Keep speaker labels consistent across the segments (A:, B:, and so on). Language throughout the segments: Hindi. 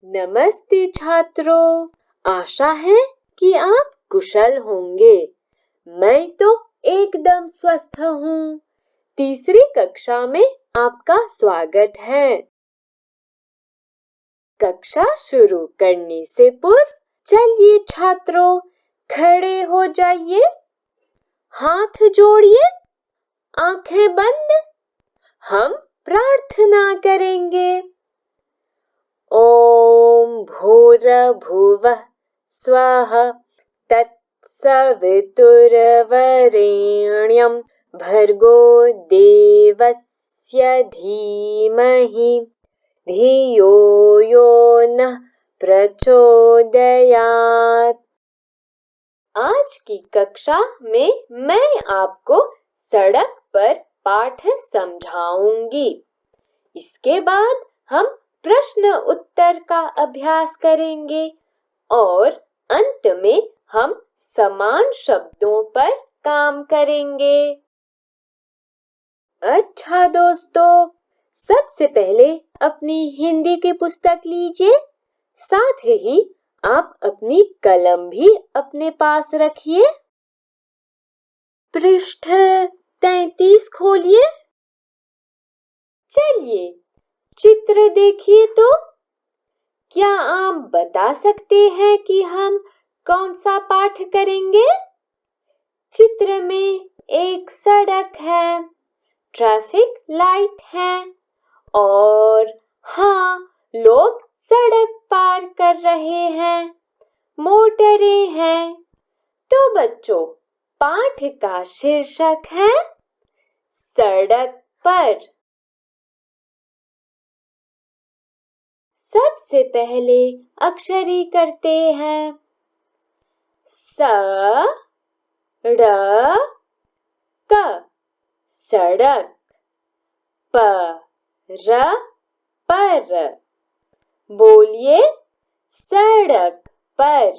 A: नमस्ते छात्रों, आशा है कि आप कुशल होंगे। मैं तो एकदम स्वस्थ हूँ। तीसरी कक्षा में आपका स्वागत है। कक्षा शुरू करने से पूर्व चलिए छात्रों, खड़े हो जाइए, हाथ जोड़िए, आंखें बंद। हम प्रार्थना करेंगे। ओम भूर्भुवः स्वः तत्सवितुर्वरेण्यं भर्गो देवस्य धीमहि धियो यो नः प्रचोदयात्। आज की कक्षा में मैं आपको सड़क पर पाठ समझाऊंगी। इसके बाद हम प्रश्न उत्तर का अभ्यास करेंगे और अंत में हम समान शब्दों पर काम करेंगे। अच्छा दोस्तों, सबसे पहले अपनी हिंदी की पुस्तक लीजिए। साथ ही आप अपनी कलम भी अपने पास रखिए। पृष्ठ 33 खोलिए। चलिए चित्र देखिए तो क्या आप बता सकते हैं कि हम कौन सा पाठ करेंगे? चित्र में एक सड़क है, ट्रैफिक लाइट है और हाँ, लोग सड़क पार कर रहे हैं, मोटरें हैं। तो बच्चों, पाठ का शीर्षक है सड़क पर। सबसे पहले अक्षरी करते हैं। स ड़ क सड़क। प र पर। बोलिए सड़क पर।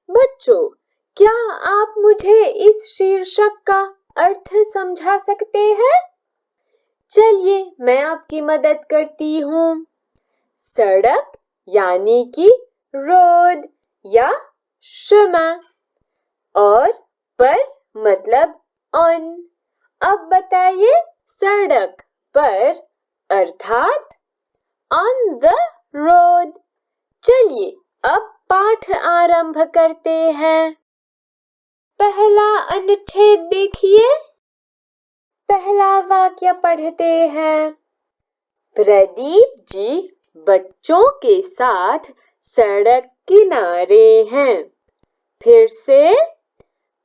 A: बच्चों, क्या आप मुझे इस शीर्षक का अर्थ समझा सकते हैं? चलिए मैं आपकी मदद करती हूँ। सड़क यानी कि रोड या शमा और पर मतलब ऑन। अब बताइए सड़क पर अर्थात ऑन द रोड। चलिए अब पाठ आरंभ करते हैं। पहला अनुच्छेद देखिए। पहला वाक्य पढ़ते हैं। प्रदीप जी बच्चों के साथ सड़क किनारे हैं। फिर से,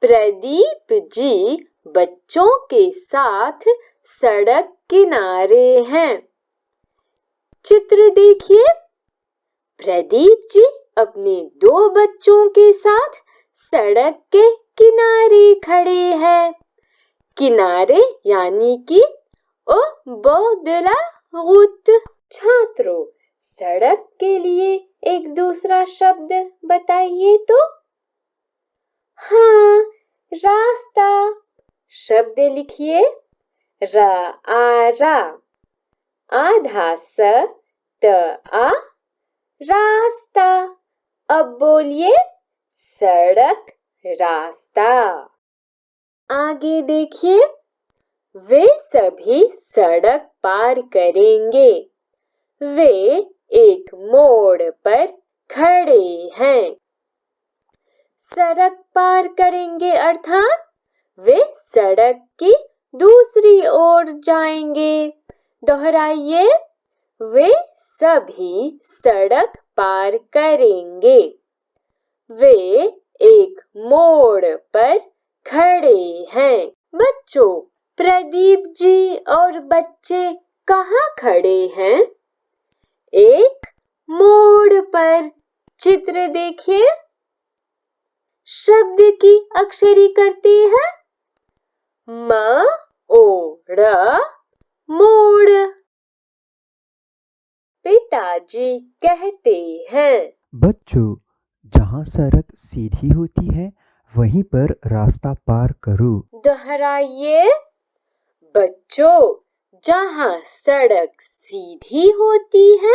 A: प्रदीप जी बच्चों के साथ सड़क किनारे हैं। चित्र देखिए। प्रदीप जी अपने 2 बच्चों के साथ सड़क के किनारे खड़े हैं। किनारे यानी कि ओ बोदला रूट। छात्रों, सड़क के लिए एक दूसरा शब्द बताइए तो। हाँ, रास्ता। शब्द लिखिए। रा आ रा, आधा स त आ, रास्ता। अब बोलिए सड़क, रास्ता। आगे देखिए। वे सभी सड़क पार करेंगे। वे एक मोड़ पर खड़े हैं। सड़क पार करेंगे अर्थात वे सड़क की दूसरी ओर जाएंगे। दोहराइए, वे सभी सड़क पार करेंगे। वे एक मोड़ पर खड़े हैं। बच्चों, प्रदीप जी और बच्चे कहाँ खड़े हैं? एक मोड़ पर। चित्र देखिए। शब्द की अक्षरी करते हैं। म ओ ड़ मोड़। पिताजी कहते हैं।
B: बच्चों, जहाँ सड़क सीधी होती है वहीं पर रास्ता पार करो।
A: दोहराइए। बच्चों, जहाँ सड़क सीधी होती है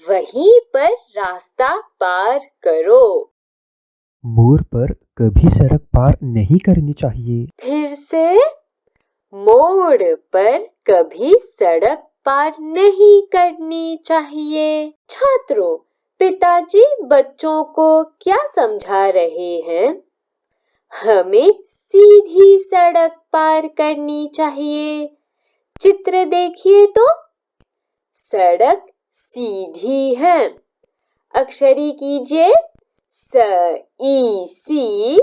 A: वहीं पर रास्ता पार करो।
B: मोड़ पर कभी सड़क पार नहीं करनी चाहिए।
A: फिर से, मोड़ पर कभी सड़क पार नहीं करनी चाहिए। छात्रों, पिताजी बच्चों को क्या समझा रहे हैं? हमें सीधी सड़क पार करनी चाहिए। चित्र देखिए तो, सड़क सीधी है। अक्षरी कीजिए, स ई सी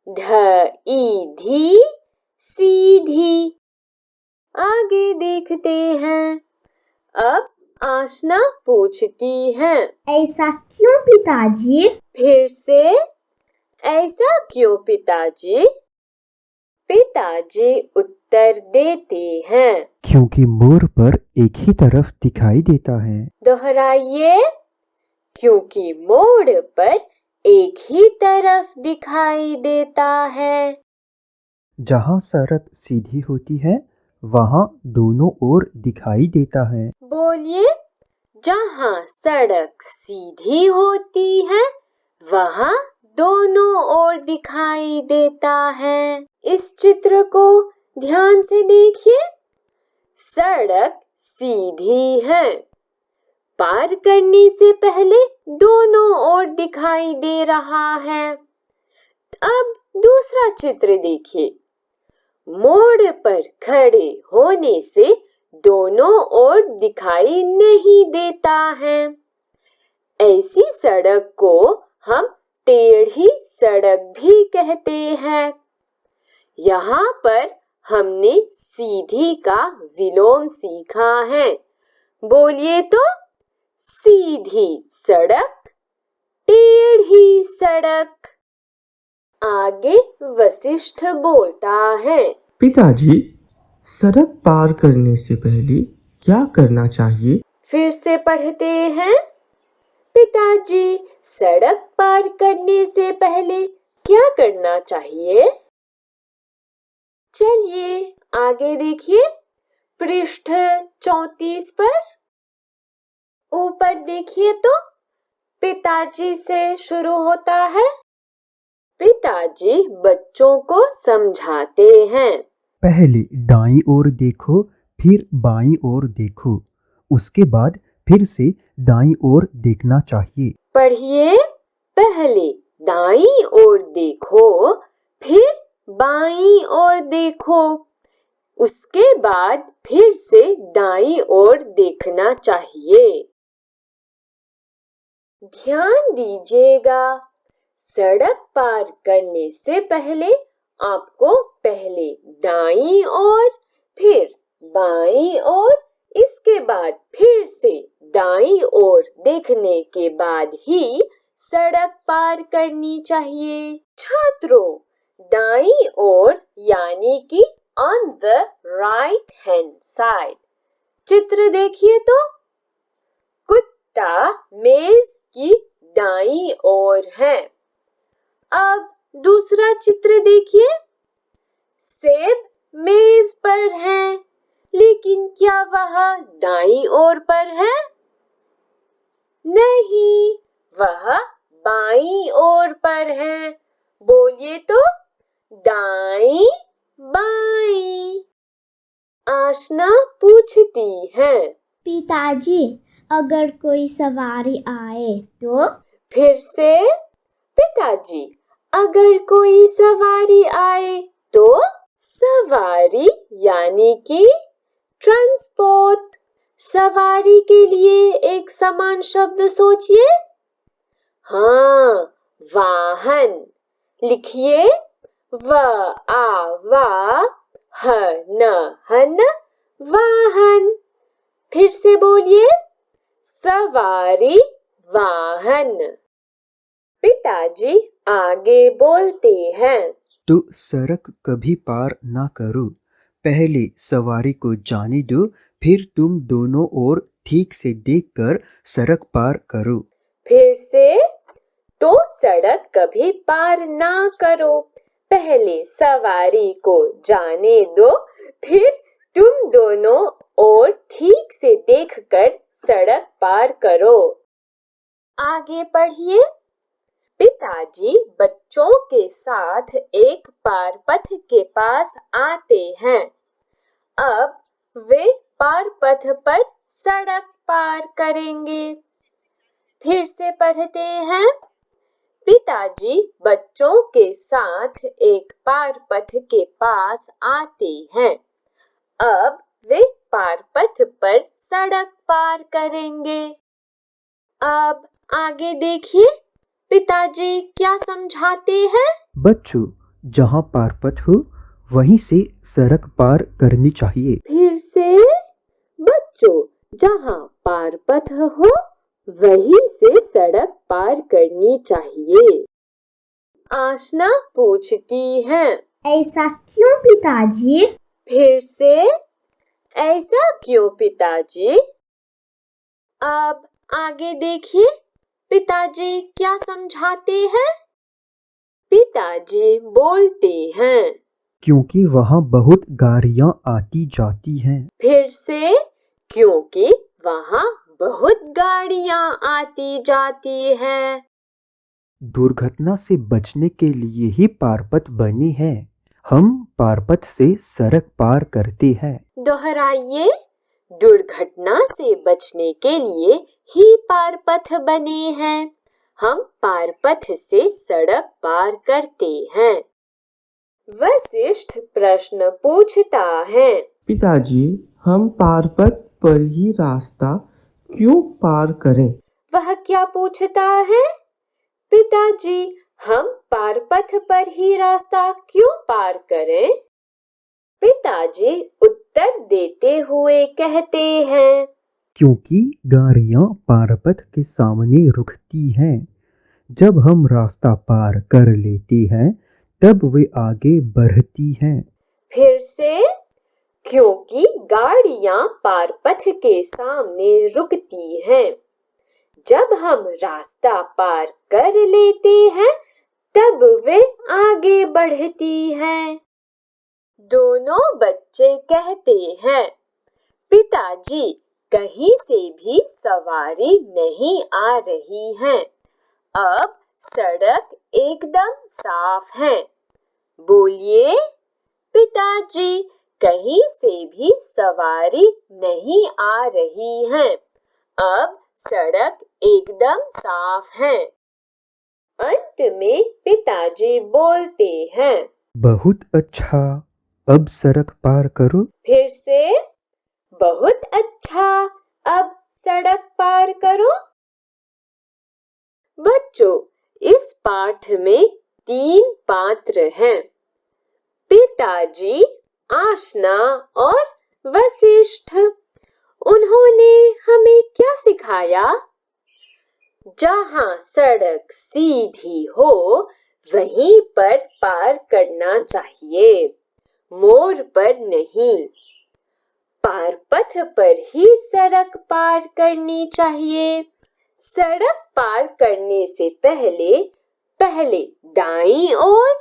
A: ध ई धी, सीधी। आगे देखते हैं। अब आशना पूछती है,
C: ऐसा क्यों पिताजी?
A: फिर से, ऐसा क्यों पिताजी? पिताजी उत्तर देते हैं,
B: क्योंकि मोड़ पर एक ही तरफ दिखाई देता है।
A: दोहराइए, क्योंकि मोड़ पर एक ही तरफ दिखाई देता है।
B: जहाँ सड़क सीधी होती है वहाँ दोनों ओर दिखाई देता है।
A: बोलिए, जहाँ सड़क सीधी होती है वहाँ दोनों ओर दिखाई देता है। इस चित्र को ध्यान से देखिए। सड़क सीधी है। पार करने से पहले दोनों ओर दिखाई दे रहा है। अब दूसरा चित्र देखिए। मोड़ पर खड़े होने से दोनों ओर दिखाई नहीं देता है। ऐसी सड़क को हम टेढ़ी सड़क भी कहते हैं। यहाँ पर हमने सीधी का विलोम सीखा है। बोलिए तो, सीधी सड़क, टेढ़ी सड़क। आगे वशिष्ठ बोलता है,
D: पिताजी, सड़क पार करने से पहले क्या करना चाहिए?
A: फिर से पढ़ते हैं। पिताजी, सड़क पार करने से पहले क्या करना चाहिए? चलिए आगे देखिए। पृष्ठ 34 पर ऊपर देखिए तो पिताजी से शुरू होता है। पिताजी बच्चों को समझाते हैं,
B: पहले दाईं ओर देखो, फिर बाईं ओर देखो, उसके बाद फिर से दाईं ओर देखना चाहिए।
A: पढ़िए, पहले दाईं ओर देखो, फिर बाईं ओर देखो, उसके बाद फिर से दाईं ओर देखना चाहिए। ध्यान दीजिएगा, सड़क पार करने से पहले आपको पहले दाईं ओर, फिर बाईं ओर, इसके बाद फिर से दाईं ओर देखने के बाद ही सड़क पार करनी चाहिए। छात्रों, दाईं ओर यानी कि on the right hand side. चित्र देखिए तो, कुत्ता मेज की दाईं ओर है। अब दूसरा चित्र देखिए। सेब मेज पर है, लेकिन क्या वह दाईं ओर पर है? नहीं, वह बाईं ओर पर है। बोलिए तो, दाईं बाईं। आशना पूछती है,
C: पिताजी, अगर कोई सवारी आए तो?
A: फिर से, पिताजी, अगर कोई सवारी आए तो? सवारी यानी कि ट्रांसपोर्ट। सवारी के लिए एक समान शब्द सोचिए। हाँ, वाहन। लिखिए, व आ वा ह न हन, वाहन। फिर से बोलिए, सवारी, वाहन। पिताजी आगे बोलते हैं,
B: तो सड़क कभी पार ना करो, पहले सवारी को जाने दो, फिर तुम दोनों ओर ठीक से देखकर सड़क पार करो।
A: फिर से, तो सड़क कभी पार ना करो, पहले सवारी को जाने दो, फिर तुम दोनों और ठीक से देखकर सड़क पार करो। आगे पढ़िए। पिताजी बच्चों के साथ एक पारपथ के पास आते हैं। अब वे पारपथ पर सड़क पार करेंगे। फिर से पढ़ते हैं। पिताजी बच्चों के साथ एक पारपथ के पास आते हैं। अब वे पारपथ पर सड़क पार करेंगे। अब आगे देखिए, पिताजी क्या समझाते हैं।
B: बच्चों, जहाँ पारपथ हो वहीं से सड़क पार करनी चाहिए।
A: फिर से। बच्चों, जहाँ पारपथ हो वहीं से सड़क पार करनी चाहिए। आशना पूछती है,
C: ऐसा क्यों पिताजी?
A: फिर से। ऐसा क्यों पिताजी? अब आगे देखिए, पिताजी क्या समझाते हैं। पिताजी बोलते हैं,
B: क्योंकि वहाँ बहुत गाड़ियाँ आती जाती हैं।
A: फिर से। क्योंकि वहाँ बहुत गाड़ियाँ आती जाती हैं।
B: दुर्घटना से बचने के लिए ही पारपथ बने हैं। हम पारपथ से सड़क पार करते हैं।
A: दोहराइए। दुर्घटना से बचने के लिए ही पारपथ बने हैं। हम पारपथ से सड़क पार करते हैं। वशिष्ठ प्रश्न पूछता है,
D: पिताजी, हम पारपथ पर ही रास्ता क्यों पार करें?
A: वह क्या पूछता है? पिताजी, हम पारपथ पर ही रास्ता क्यों पार करें? पिताजी उत्तर देते हुए कहते हैं,
B: क्योंकि गाड़ियाँ पारपथ के सामने रुकती हैं। जब हम रास्ता पार कर लेते हैं तब वे आगे बढ़ती हैं।
A: फिर से। क्योंकि गाड़ियाँ पारपथ के सामने रुकती हैं। जब हम रास्ता पार कर लेते हैं तब वे आगे बढ़ती हैं। दोनों बच्चे कहते हैं, पिताजी, कहीं से भी सवारी नहीं आ रही है। अब सड़क एकदम साफ है। बोलिए, पिताजी, कहीं से भी सवारी नहीं आ रही है। अब सड़क एकदम साफ है। अंत में पिताजी बोलते हैं,
B: बहुत अच्छा, अब सड़क पार करो।
A: फिर से। बहुत अच्छा, अब सड़क पार करो। बच्चों, इस पाठ में 3 पात्र हैं, पिताजी, आशना और वशिष्ठ। उन्होंने हमें क्या सिखाया? जहाँ सड़क सीधी हो वहीं पर पार करना चाहिए, मोड़ पर नहीं। पारपथ पर ही सड़क पार करनी चाहिए। सड़क पार करने से पहले दाईं ओर,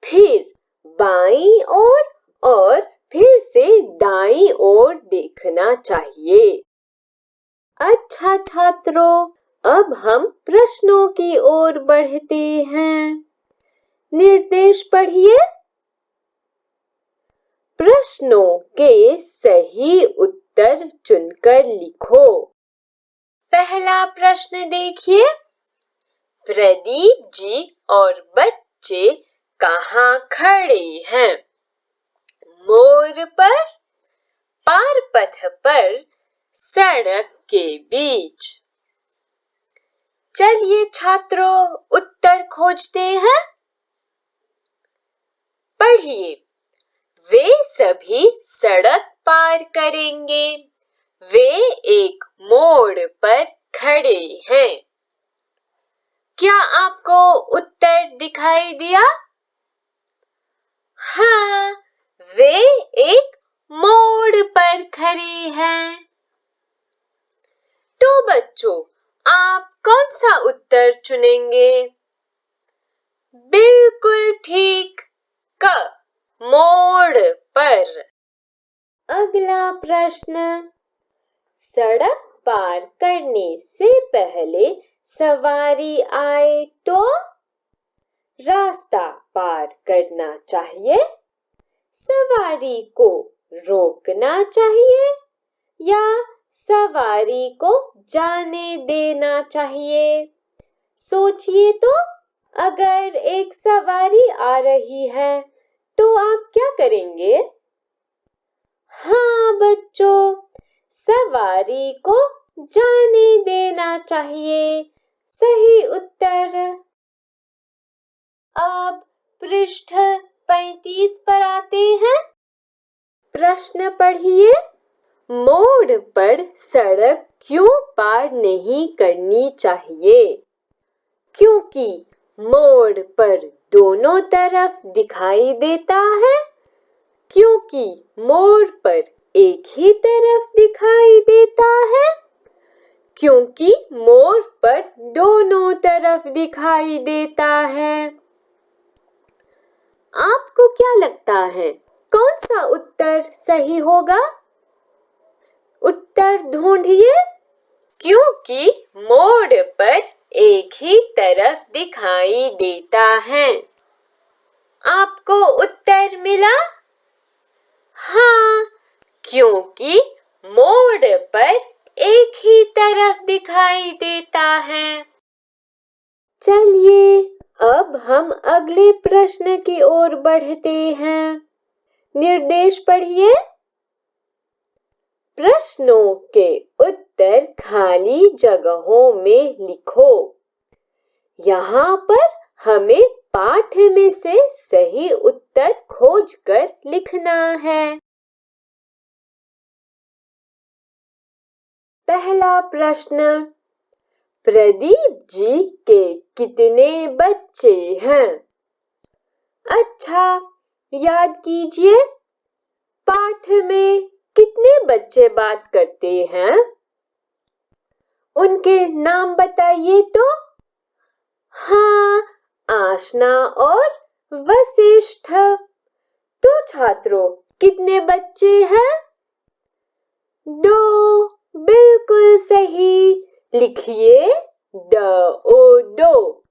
A: फिर बाईं ओर और फिर से दाईं ओर देखना चाहिए। अच्छा छात्रों, अब हम प्रश्नों की ओर बढ़ते हैं। निर्देश पढ़िए। प्रश्नों के सही उत्तर चुनकर लिखो। पहला प्रश्न देखिए। प्रदीप जी और बच्चे कहाँ खड़े हैं? मोड़ पर, पारपथ पर, सड़क के बीच। चलिए छात्रों, उत्तर खोजते हैं। पढ़िए। वे सभी सड़क पार करेंगे। वे एक मोड़ पर खड़े हैं। क्या आपको उत्तर दिखाई दिया? हाँ, वे एक मोड़ पर खड़े हैं। तो बच्चों, आप कौन सा उत्तर चुनेंगे? बिल्कुल ठीक, क, मोड़ पर। अगला प्रश्न, सड़क पार करने से पहले सवारी आए तो रास्ता पार करना चाहिए, सवारी को रोकना चाहिए या सवारी को जाने देना चाहिए। सोचिए तो, अगर एक सवारी आ रही है तो आप क्या करेंगे? हाँ बच्चों, सवारी को जाने देना चाहिए। सही उत्तर। अब पृष्ठ 35 पर आते हैं। प्रश्न पढ़िए। मोड़ पर सड़क क्यों पार नहीं करनी चाहिए? क्योंकि मोड़ पर दोनों तरफ दिखाई देता है, क्योंकि मोड़ पर एक ही तरफ दिखाई देता है, क्योंकि मोड़ पर दोनों तरफ दिखाई देता है। आपको क्या लगता है, कौन सा उत्तर सही होगा? उत्तर ढूंढिए। क्योंकि मोड़ पर एक ही तरफ दिखाई देता है। आपको उत्तर मिला? हाँ, क्योंकि मोड़ पर एक ही तरफ दिखाई देता है। चलिए, अब हम अगले प्रश्न की ओर बढ़ते हैं। निर्देश पढ़िए। प्रश्नों के उत्तर खाली जगहों में लिखो। यहाँ पर हमें पाठ में से सही उत्तर खोजकर लिखना है। पहला प्रश्न, प्रदीप जी के कितने बच्चे हैं? अच्छा, याद कीजिए, पाठ में कितने बच्चे बात करते हैं? उनके नाम बताइए तो। हाँ, आशना और वशिष्ठ। तो छात्रों, कितने बच्चे हैं? 2, बिल्कुल सही। लिखिए दो।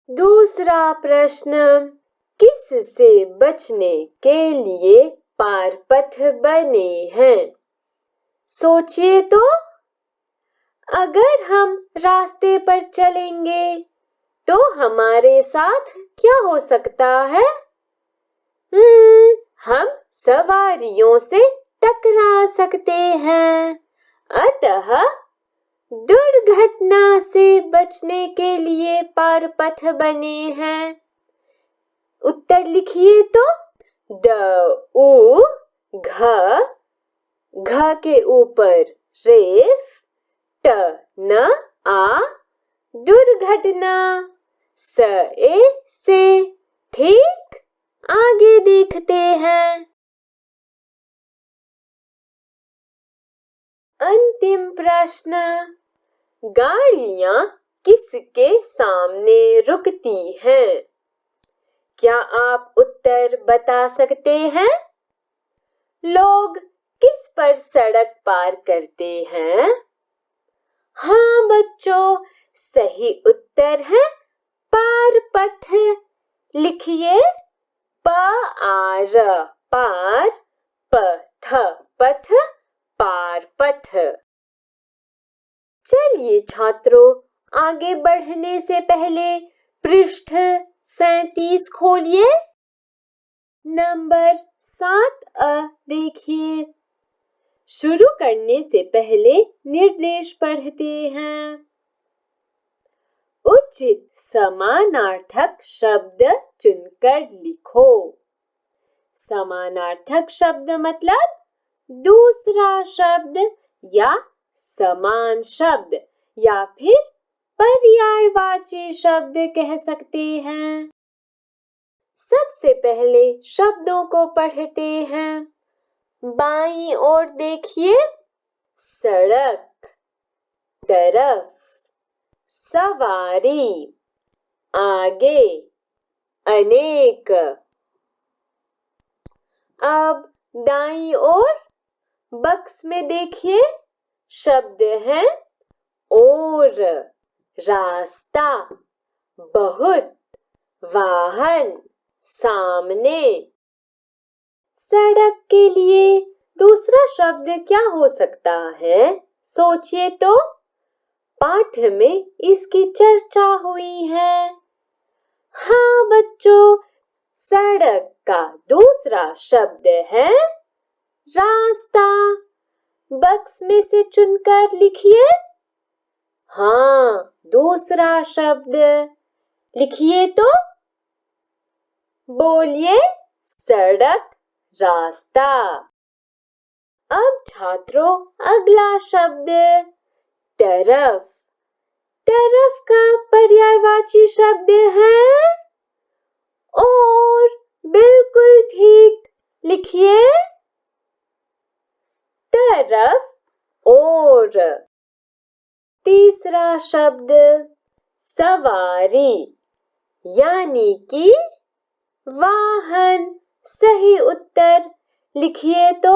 A: दूसरा प्रश्न, किससे बचने के लिए पारपथ बने हैं? सोचिए तो, अगर हम रास्ते पर चलेंगे तो हमारे साथ क्या हो सकता है? हम सवारियों से टकरा सकते हैं। अतः दुर्घटना से बचने के लिए पारपथ बने हैं। उत्तर लिखिए तो। घ के ऊपर रेफ, ट न आ, दुर्घटना, से। ठीक, आगे देखते हैं। अंतिम प्रश्न, गाड़ियां किसके सामने रुकती हैं? क्या आप उत्तर बता सकते हैं? लोग किस पर सड़क पार करते हैं? हाँ बच्चों, सही उत्तर है पारपथ। लिखिए पार, पथ, पारपथ। चलिए छात्रों, आगे बढ़ने से पहले पृष्ठ 37 खोलिए। नंबर 7 देखिए। शुरू करने से पहले निर्देश पढ़ते हैं। उचित समानार्थक शब्द चुनकर लिखो। समानार्थक शब्द मतलब दूसरा शब्द या समान शब्द या फिर पर्यायवाची शब्द कह सकते हैं। सबसे पहले शब्दों को पढ़ते हैं। बाईं ओर देखिए। सड़क, तरफ, सवारी, आगे, अनेक, अब दाईं ओर बक्स में देखिए, शब्द है और, रास्ता, बहुत, वाहन, सामने। सड़क के लिए दूसरा शब्द क्या हो सकता है? सोचिए तो। पाठ में इसकी चर्चा हुई है। हाँ बच्चों, सड़क का दूसरा शब्द है रास्ता। बक्स में से चुनकर लिखिए। हाँ, दूसरा शब्द लिखिए तो। बोलिए, सड़क, रास्ता। अब छात्रों, अगला शब्द तरफ। तरफ का पर्यायवाची शब्द है और। बिल्कुल ठीक, लिखिए तरफ और। तीसरा शब्द सवारी, यानी कि वाहन। सही उत्तर लिखिए तो।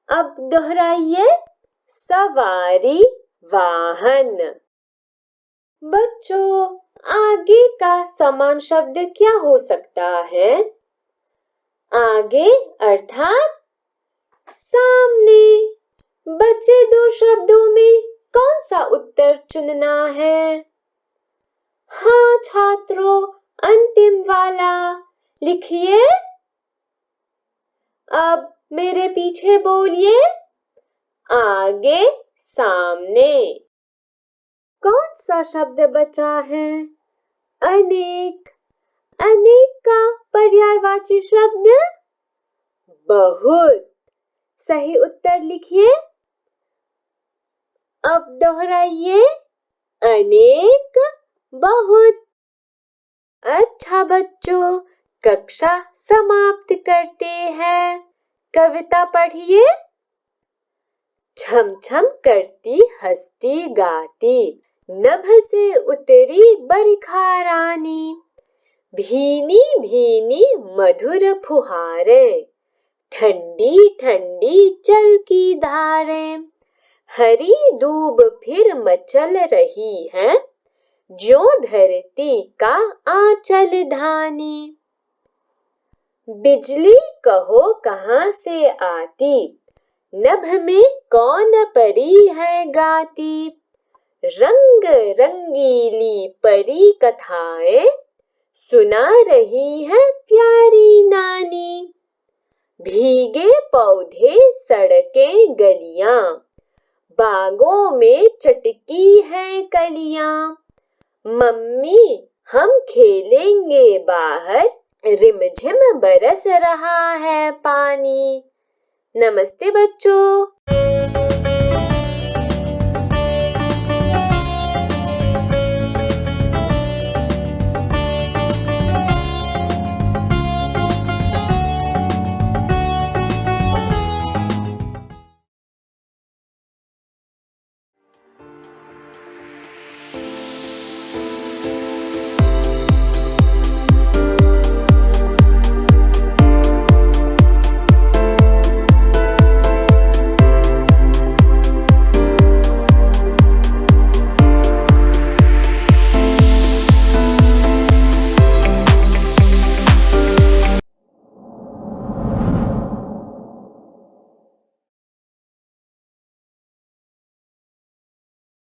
A: अब दोहराइए, सवारी, वाहन। बच्चों, आगे का समान शब्द क्या हो सकता है? आगे अर्थात सामने। बचे दो शब्दों में कौन सा उत्तर चुनना है? हाँ छात्रों, अंतिम वाला लिखिए। अब मेरे पीछे बोलिए, आगे, सामने। कौन सा शब्द बचा है? अनेक। अनेक का पर्यायवाची शब्द बहुत। सही उत्तर लिखिए। अब दोहराइए, अनेक, बहुत। अच्छा बच्चों, कक्षा समाप्त करते हैं। कविता पढ़िए। छम छम करती हंसती गाती, नभ से उतरी बरखा रानी। भीनी भीनी मधुर फुहारे, ठंडी ठंडी चलकी धारें। हरी दूब फिर मचल रही है, ज्यों धरती का आंचल धानी। बिजली कहो कहाँ से आती, नभ में कौन परी है गाती। रंग रंगीली परी कथाएं, सुना रही है प्यारी नानी। भीगे पौधे सड़कें गलियां, बागों में चटकी है कलियां। मम्मी हम खेलेंगे बाहर, रिमझिम बरस रहा है पानी। नमस्ते बच्चों।